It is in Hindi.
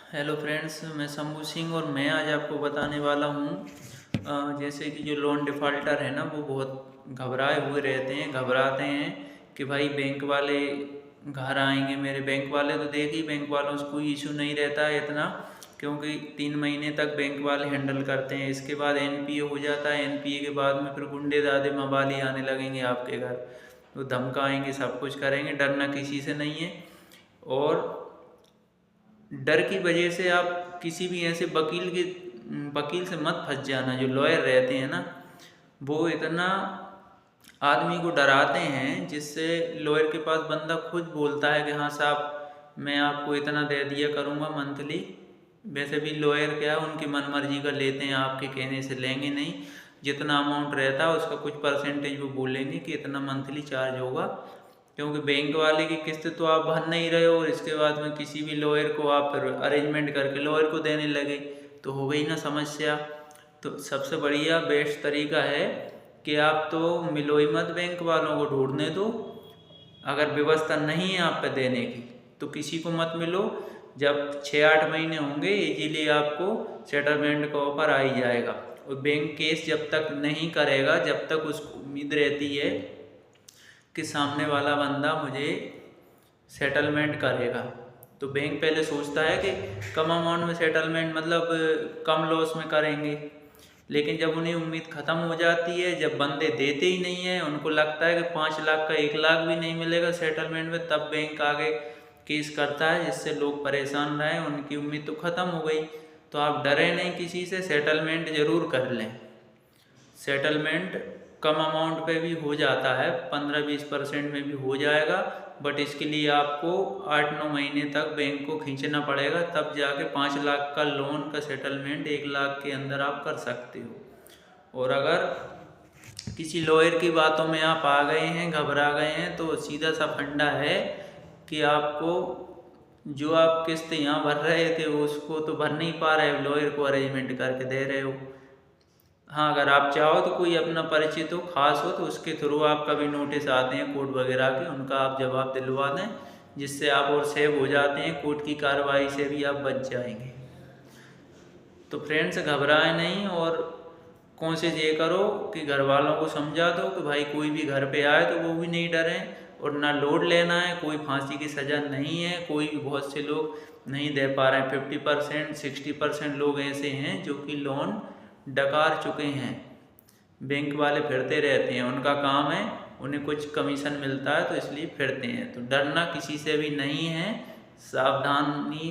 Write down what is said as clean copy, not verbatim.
हेलो फ्रेंड्स, मैं शंभू सिंह और मैं आज आपको बताने वाला हूँ जैसे कि जो लोन डिफ़ॉल्टर है ना, वो बहुत घबराए हुए रहते हैं, घबराते हैं कि भाई बैंक वाले घर आएंगे। मेरे बैंक वाले तो देखिए, बैंक वालों से कोई इशू नहीं रहता है इतना, क्योंकि 3 महीने तक बैंक वाले हैंडल करते हैं। इसके बाद एनपीए हो जाता है। एनपीए के बाद में फिर गुंडे दादे मवाली आने लगेंगे आपके घर, तो धमकाएंगे, सब कुछ करेंगे। डरना किसी से नहीं है। और डर की वजह से आप किसी भी ऐसे वकील से मत फंस जाना। जो लॉयर रहते हैं ना, वो इतना आदमी को डराते हैं, जिससे लॉयर के पास बंदा खुद बोलता है कि हाँ साहब, मैं आपको इतना दे दिया करूँगा मंथली। वैसे भी लॉयर क्या है, उनकी मनमर्जी का लेते हैं, आपके कहने से लेंगे नहीं। जितना अमाउंट रहता है उसका कुछ परसेंटेज वो बोलेंगे कि इतना मंथली चार्ज होगा। क्योंकि बैंक वाले की किस्त तो आप भर नहीं रहे हो, और इसके बाद में किसी भी लॉयर को आप फिर अरेंजमेंट करके लॉयर को देने लगे, तो हो गई ना समस्या। तो सबसे बढ़िया बेस्ट तरीका है कि आप तो मिलो ही मत, बैंक वालों को ढूंढने दो। अगर व्यवस्था नहीं है आप पे देने की, तो किसी को मत मिलो। जब 6-8 महीने होंगे इजीली आपको सेटलमेंट का ऑफर आ ही जाएगा। और बैंक केस जब तक नहीं करेगा, जब तक उसको उम्मीद रहती है कि सामने वाला बंदा मुझे सेटलमेंट करेगा, तो बैंक पहले सोचता है कि कम अमाउंट में सेटलमेंट, मतलब कम लॉस में करेंगे। लेकिन जब उन्हें उम्मीद ख़त्म हो जाती है, जब बंदे देते ही नहीं है, उनको लगता है कि 5 लाख का 1 लाख भी नहीं मिलेगा सेटलमेंट में, तब बैंक आगे केस करता है, जिससे लोग परेशान रहे। उनकी उम्मीद तो ख़त्म हो गई। तो आप डरे नहीं किसी से, सेटलमेंट ज़रूर कर लें। सेटलमेंट कम अमाउंट पे भी हो जाता है, 15-20% में भी हो जाएगा। बट इसके लिए आपको 8-9 महीने तक बैंक को खींचना पड़ेगा, तब जाके 5 लाख का लोन का सेटलमेंट 1 लाख के अंदर आप कर सकते हो। और अगर किसी लॉयर की बातों में आप आ गए हैं, घबरा गए हैं, तो सीधा सा फंडा है कि आपको जो आप किस्त यहाँ भर रहे थे उसको तो भर नहीं पा रहे, लॉयर को अरेंजमेंट करके दे रहे हो। हाँ, अगर आप चाहो तो कोई अपना परिचित हो, खास हो, तो उसके थ्रू आपका भी नोटिस आते हैं कोर्ट वगैरह के, उनका आप जवाब दिलवा दें, जिससे आप और सेव हो जाते हैं। कोर्ट की कार्रवाई से भी आप बच जाएंगे। तो फ्रेंड्स, घबराएं नहीं, और कोशिश ये करो कि घर वालों को समझा दो कि भाई कोई भी घर पे आए तो वो भी नहीं डरें, और ना लोड लेना है। कोई फांसी की सज़ा नहीं है। कोई भी, बहुत से लोग नहीं दे पा रहे हैं। 50%, 60% लोग ऐसे हैं जो कि लोन डकार चुके हैं। बैंक वाले फिरते रहते हैं, उनका काम है, उन्हें कुछ कमीशन मिलता है, तो इसलिए फिरते हैं। तो डरना किसी से भी नहीं है, सावधानी